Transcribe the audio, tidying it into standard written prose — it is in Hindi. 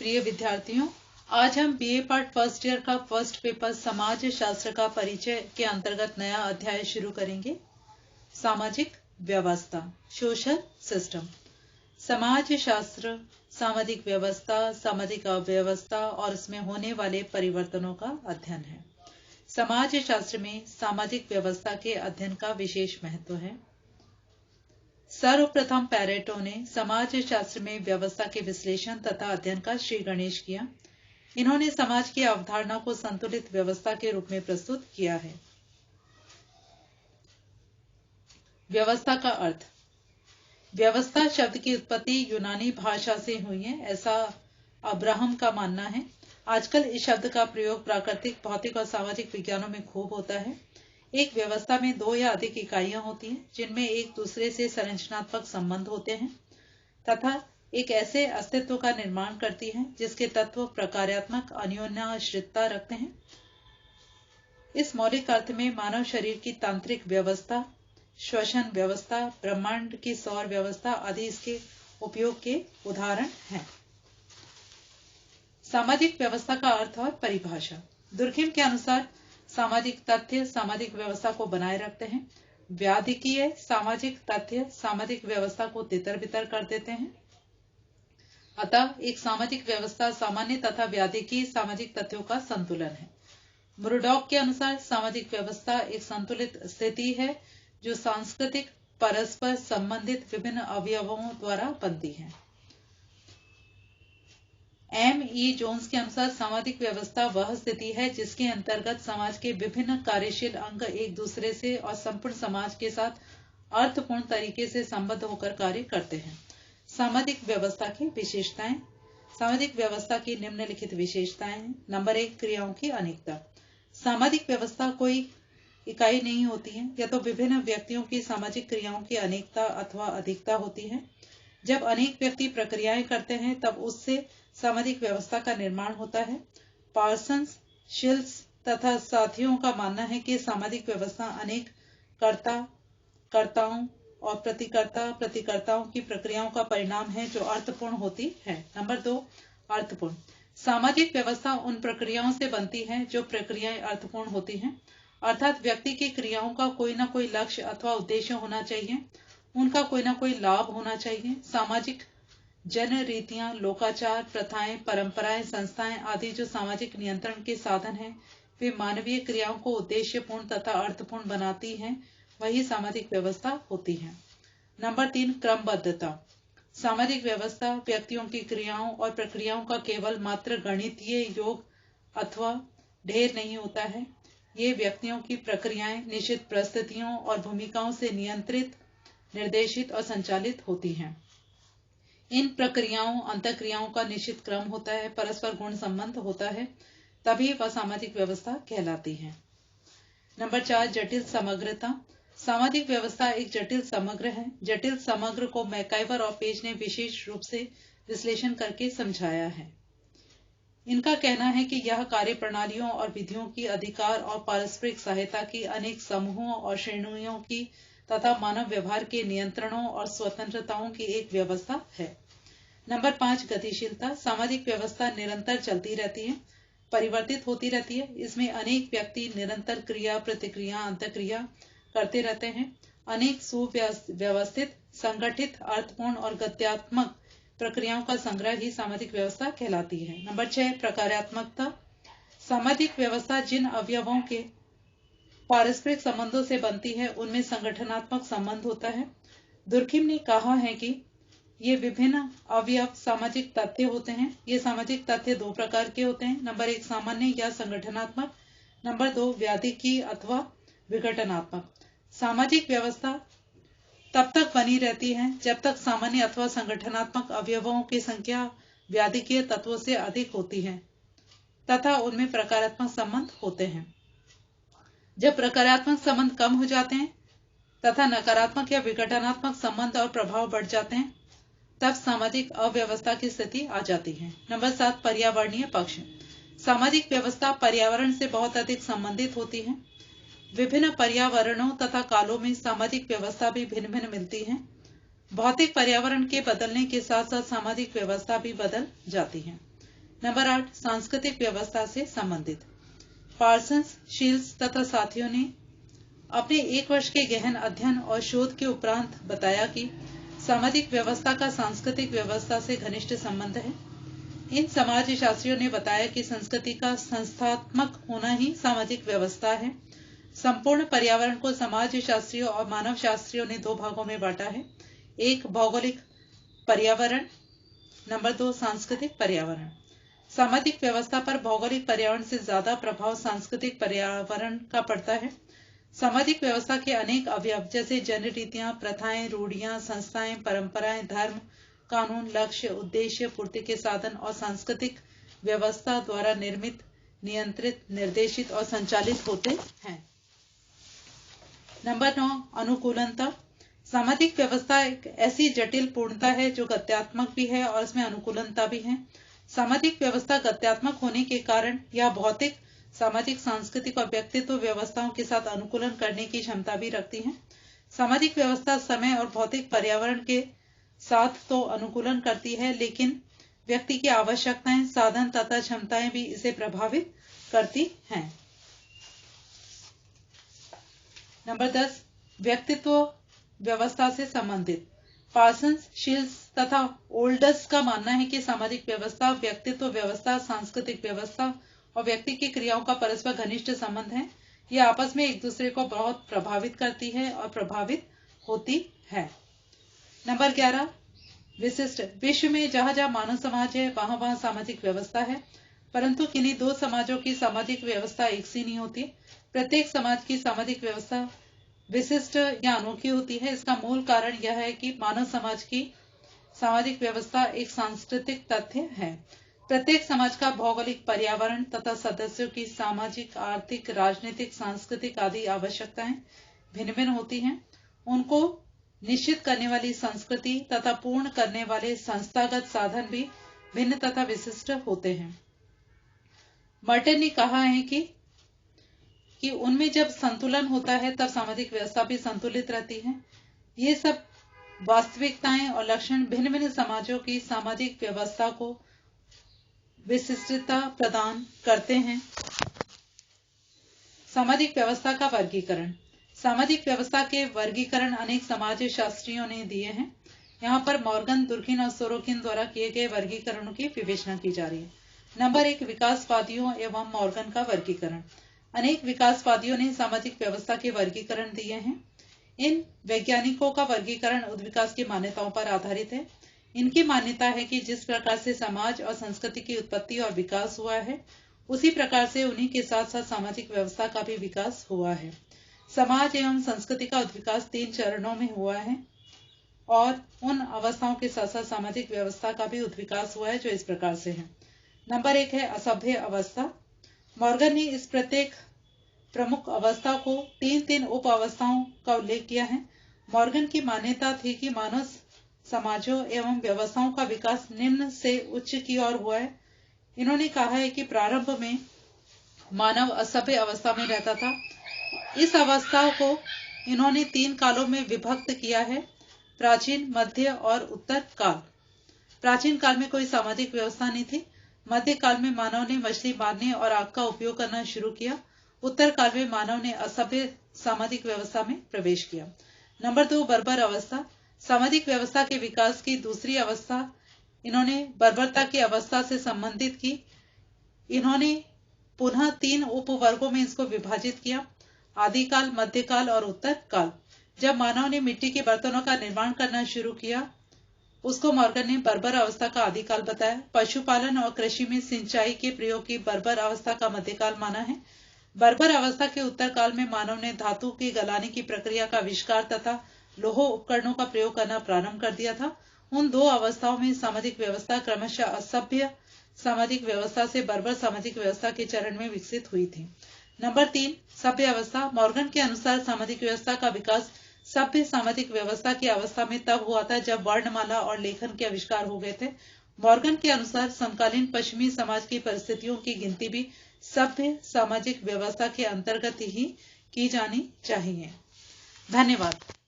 प्रिय विद्यार्थियों, आज हम बीए पार्ट फर्स्ट ईयर का फर्स्ट पेपर समाज शास्त्र का परिचय के अंतर्गत नया अध्याय शुरू करेंगे। सामाजिक व्यवस्था, सोशल सिस्टम। समाज शास्त्र सामाजिक व्यवस्था, सामाजिक अव्यवस्था और इसमें होने वाले परिवर्तनों का अध्ययन है। समाज शास्त्र में सामाजिक व्यवस्था के अध्ययन का विशेष महत्व है। सर्वप्रथम पैरेटो ने समाज शास्त्र में व्यवस्था के विश्लेषण तथा अध्ययन का श्री गणेश किया। इन्होंने समाज की अवधारणा को संतुलित व्यवस्था के रूप में प्रस्तुत किया है। व्यवस्था का अर्थ। व्यवस्था शब्द की उत्पत्ति यूनानी भाषा से हुई है, ऐसा अब्राहम का मानना है। आजकल इस शब्द का प्रयोग प्राकृतिक, भौतिक और सामाजिक विज्ञानों में खूब होता है। एक व्यवस्था में दो या अधिक इकाइयां होती हैं जिनमें एक दूसरे से संरचनात्मक संबंध होते हैं तथा एक ऐसे अस्तित्व का निर्माण करती है जिसके तत्व प्रकार्यात्मक अन्योन्याश्रितता रखते हैं। इस मौलिक अर्थ में मानव शरीर की तांत्रिक व्यवस्था, श्वसन व्यवस्था, ब्रह्मांड की सौर व्यवस्था आदि इसके उपयोग के उदाहरण हैं। सामाजिक व्यवस्था का अर्थ और परिभाषा। दुर्खिम के अनुसार सामाजिक तथ्य सामाजिक व्यवस्था को बनाए रखते हैं। व्याधिकीय सामाजिक तथ्य सामाजिक व्यवस्था को तितर-बितर कर देते हैं। अतः एक सामाजिक व्यवस्था सामान्य तथा व्याधिकीय सामाजिक तथ्यों का संतुलन है। मुरडॉक के अनुसार सामाजिक व्यवस्था एक संतुलित स्थिति है जो सांस्कृतिक परस्पर संबंधित विभिन्न अवयवों द्वारा बनती है। M.E. जोन्स के अनुसार सामाजिक व्यवस्था वह स्थिति है जिसके अंतर्गत समाज के विभिन्न कार्यशील अंग एक दूसरे से और संपूर्ण समाज के साथ अर्थपूर्ण तरीके से संबद्ध होकर कार्य करते हैं। सामाजिक व्यवस्था की विशेषताएं। सामाजिक व्यवस्था की निम्नलिखित विशेषताएं हैं। नंबर 1, क्रियाओं की अनेकता। सामाजिक व्यवस्था कोई इकाई नहीं होती है, यह तो विभिन्न व्यक्तियों की सामाजिक क्रियाओं की अनेकता अथवा अधिकता होती है। जब अनेक व्यक्ति प्रक्रियाएं करते हैं तब उससे सामाजिक व्यवस्था का निर्माण होता है। पार्सन्स, शिल्स तथा साथियों का मानना है कि सामाजिक व्यवस्था अनेक कर्ता, कर्ताओं और प्रतिकर्ताओं की प्रक्रियाओं का परिणाम है जो अर्थपूर्ण होती है। नंबर 2, अर्थपूर्ण। सामाजिक व्यवस्था उन प्रक्रियाओं से बनती है जो प्रक्रियाएं अर्थपूर्ण होती हैं, अर्थात व्यक्ति की क्रियाओं का कोई ना कोई लक्ष्य अथवा उद्देश्य होना चाहिए, उनका कोई ना कोई लाभ होना चाहिए। सामाजिक जन रीतियां, लोकाचार, प्रथाएं, परंपराएं, संस्थाएं आदि जो सामाजिक नियंत्रण के साधन हैं, वे मानवीय क्रियाओं को उद्देश्यपूर्ण तथा अर्थपूर्ण बनाती हैं, वही सामाजिक व्यवस्था होती है। नंबर 3, क्रमबद्धता। सामाजिक व्यवस्था व्यक्तियों की क्रियाओं और प्रक्रियाओं का केवल मात्र गणितीय योग अथवा ढेर नहीं होता है। ये व्यक्तियों की प्रक्रियाएं निश्चित परिस्थितियों और भूमिकाओं से नियंत्रित, निर्देशित और संचालित होती हैं। इन प्रक्रियाओं अंतःक्रियाओं का निश्चित क्रम होता है, परस्पर गुण संबंध होता है, तभी वह सामाजिक व्यवस्था कहलाती है। नंबर 4, जटिल समग्रता। सामाजिक व्यवस्था एक जटिल समग्र है। जटिल समग्र को मैकाइवर और पेज ने विशेष रूप से विश्लेषण करके समझाया है। इनका कहना है कि यह कार्य प्रणालियों और विधियों की अधिकार और पारस्परिक सहायता की अनेक समूहों और श्रेणियों की तथा मानव व्यवहार के नियंत्रणों और स्वतंत्रताओं की एक व्यवस्था है। नंबर 5, गतिशीलता। सामाजिक व्यवस्था निरंतर चलती रहती है, परिवर्तित होती रहती है। इसमें अनेक व्यक्ति निरंतर क्रिया, प्रतिक्रिया, अंतःक्रिया करते रहते हैं। अनेक सुव्यवस्थित, संगठित, अर्थपूर्ण और गत्यात्मक प्रक्रियाओं का संग्रह ही सामाजिक व्यवस्था कहलाती है। नंबर 6, प्रकार्यात्मकता। सामाजिक व्यवस्था जिन अवयवों के पारस्परिक संबंधों से बनती है उनमें संगठनात्मक संबंध होता है। दुर्खिम ने कहा है कि ये विभिन्न अवयव सामाजिक तथ्य होते हैं। ये सामाजिक तथ्य दो प्रकार के होते हैं। नंबर 1, सामान्य या संगठनात्मक। नंबर 2, व्याधिकीय अथवा विघटनात्मक। सामाजिक व्यवस्था तब तक बनी रहती है जब तक सामान्य अथवा संगठनात्मक अवयवों की संख्या व्याधिकीय तत्वों से अधिक होती है तथा उनमें प्रकारात्मक संबंध होते हैं। जब प्रकारात्मक संबंध कम हो जाते हैं तथा नकारात्मक या विघटनात्मक संबंध और प्रभाव बढ़ जाते हैं, तब सामाजिक अव्यवस्था की स्थिति आ जाती है। नंबर 7, पर्यावरणीय पक्ष। सामाजिक व्यवस्था पर्यावरण से बहुत अधिक संबंधित होती है। विभिन्न पर्यावरणों तथा कालों में सामाजिक व्यवस्था भी भिन्न भिन्न मिलती है। भौतिक पर्यावरण के बदलने के साथ साथ सामाजिक व्यवस्था भी बदल जाती है। नंबर 8, सांस्कृतिक व्यवस्था से संबंधित। पार्सन्स, शील्स तथा साथियों ने अपने 1 वर्ष के गहन अध्ययन और शोध के उपरांत बताया कि सामाजिक व्यवस्था का सांस्कृतिक व्यवस्था से घनिष्ठ संबंध है। इन समाजशास्त्रियों ने बताया कि संस्कृति का संस्थात्मक होना ही सामाजिक व्यवस्था है। संपूर्ण पर्यावरण को समाजशास्त्रियों और मानव शास्त्रियों ने 2 भागों में बांटा है। 1, भौगोलिक पर्यावरण, नंबर 2, सांस्कृतिक पर्यावरण। सामाजिक व्यवस्था पर भौगोलिक पर्यावरण से ज्यादा प्रभाव सांस्कृतिक पर्यावरण का पड़ता है। सामाजिक व्यवस्था के अनेक अवयव जैसे जनरीतियां, प्रथाएं, रूढ़ियां, संस्थाएं, परंपराएं, धर्म, कानून, लक्ष्य, उद्देश्य पूर्ति के साधन और सांस्कृतिक व्यवस्था द्वारा निर्मित, नियंत्रित, निर्देशित और संचालित होते हैं। नंबर 9, अनुकूलनता। सामाजिक व्यवस्था एक ऐसी जटिल पूर्णता है जो गत्यात्मक भी है और इसमें अनुकूलनता भी है। सामाजिक व्यवस्था गत्यात्मक होने के कारण यह भौतिक, सामाजिक, सांस्कृतिक और व्यक्तित्व व्यवस्थाओं के साथ अनुकूलन करने की क्षमता भी रखती है। सामाजिक व्यवस्था समय और भौतिक पर्यावरण के साथ तो अनुकूलन करती है, लेकिन व्यक्ति की आवश्यकताएं, साधन तथा क्षमताएं भी इसे प्रभावित करती हैं। नंबर 10, व्यक्तित्व व्यवस्था से संबंधित। पार्सन्स, शील्स तथा ओल्डर्स का मानना है कि सामाजिक व्यवस्था, व्यक्तित्व व्यवस्था, सांस्कृतिक व्यवस्था और व्यक्ति की क्रियाओं का परस्पर घनिष्ठ संबंध है। यह आपस में एक दूसरे को बहुत प्रभावित करती है और प्रभावित होती है। नंबर 11, विशिष्ट। विश्व में जहां जहां मानव समाज है वहां वहां सामाजिक व्यवस्था है, परंतु किन्हीं 2 समाजों की सामाजिक व्यवस्था एक सी नहीं होती। प्रत्येक समाज की सामाजिक व्यवस्था विशिष्ट या अनोखी होती है। इसका मूल कारण यह है कि मानव समाज की सामाजिक व्यवस्था एक सांस्कृतिक तथ्य है। प्रत्येक समाज का भौगोलिक पर्यावरण तथा सदस्यों की सामाजिक, आर्थिक, राजनीतिक, सांस्कृतिक आदि आवश्यकताएं भिन्न भिन्न होती हैं। उनको निश्चित करने वाली संस्कृति तथा पूर्ण करने वाले संस्थागत साधन भी भिन्न तथा विशिष्ट होते हैं। मर्टन ने कहा है कि उनमें जब संतुलन होता है तब सामाजिक व्यवस्था भी संतुलित रहती है। ये सब वास्तविकताएं और लक्षण भिन्न भिन्न समाजों की सामाजिक व्यवस्था को विशिष्टता प्रदान करते हैं। सामाजिक व्यवस्था का वर्गीकरण। सामाजिक व्यवस्था के वर्गीकरण अनेक समाजशास्त्रियों ने दिए हैं। यहाँ पर मॉर्गन, दुर्खिम और सोरोकिन द्वारा किए गए वर्गीकरणों की विवेचना की जा रही है। नंबर 1, विकासवादियों एवं मॉर्गन का वर्गीकरण। अनेक विकासवादियों ने सामाजिक व्यवस्था के वर्गीकरण दिए हैं। इन वैज्ञानिकों का वर्गीकरण उद्विकास की मान्यताओं पर आधारित है। इनकी मान्यता है कि जिस प्रकार से समाज और संस्कृति की उत्पत्ति और विकास हुआ है, उसी प्रकार से उन्हीं के साथ साथ सामाजिक व्यवस्था का भी विकास हुआ है। समाज एवं संस्कृति का उद्विकास 3 चरणों में हुआ है और उन अवस्थाओं के साथ साथ सामाजिक व्यवस्था का भी उद्विकास हुआ है जो इस प्रकार से है। नंबर 1 है असभ्य अवस्था। मॉर्गन ने इस प्रत्येक प्रमुख अवस्था को 3 उप अवस्थाओं का उल्लेख किया है। मॉर्गन की मान्यता थी कि मानव समाजों एवं व्यवस्थाओं का विकास निम्न से उच्च की ओर हुआ है। इन्होंने कहा है कि प्रारंभ में मानव असभ्य अवस्था में रहता था। इस अवस्था को इन्होंने 3 कालों में विभक्त किया है: प्राचीन, मध्य और उत्तर काल। प्राचीन काल में कोई सामाजिक व्यवस्था नहीं थी। मध्य काल में मानव ने मछली मारने और आग का उपयोग करना शुरू किया। उत्तर काल में मानव ने असभ्य सामाजिक व्यवस्था में प्रवेश किया। नंबर 2, बर्बर अवस्था। सामाजिक व्यवस्था के विकास की दूसरी अवस्था इन्होंने बर्बरता की अवस्था से संबंधित की। इन्होंने पुनः 3 उपवर्गों में इसको विभाजित किया: आदिकाल, मध्यकाल और उत्तर काल। जब मानव ने मिट्टी के बर्तनों का निर्माण करना शुरू किया, उसको मॉर्गन ने बर्बर अवस्था का आदिकाल बताया। पशुपालन और कृषि में सिंचाई के प्रयोग की बर्बर अवस्था का मध्यकाल माना है। बर्बर अवस्था के उत्तर काल में मानव ने धातु के गलाने की प्रक्रिया का आविष्कार तथा लौह उपकरणों का प्रयोग करना प्रारंभ कर दिया था। उन 2 अवस्थाओं में सामाजिक व्यवस्था क्रमशः असभ्य सामाजिक व्यवस्था से बर्बर सामाजिक व्यवस्था के चरण में विकसित हुई थी। नंबर 3, सभ्य अवस्था। मॉर्गन के अनुसार सामाजिक व्यवस्था का विकास सभ्य सामाजिक व्यवस्था की अवस्था में तब हुआ था जब वर्णमाला और लेखन के आविष्कार हो गए थे। मॉर्गन के अनुसार समकालीन पश्चिमी समाज की परिस्थितियों की गिनती भी सभ्य सामाजिक व्यवस्था के अंतर्गत ही की जानी चाहिए। धन्यवाद।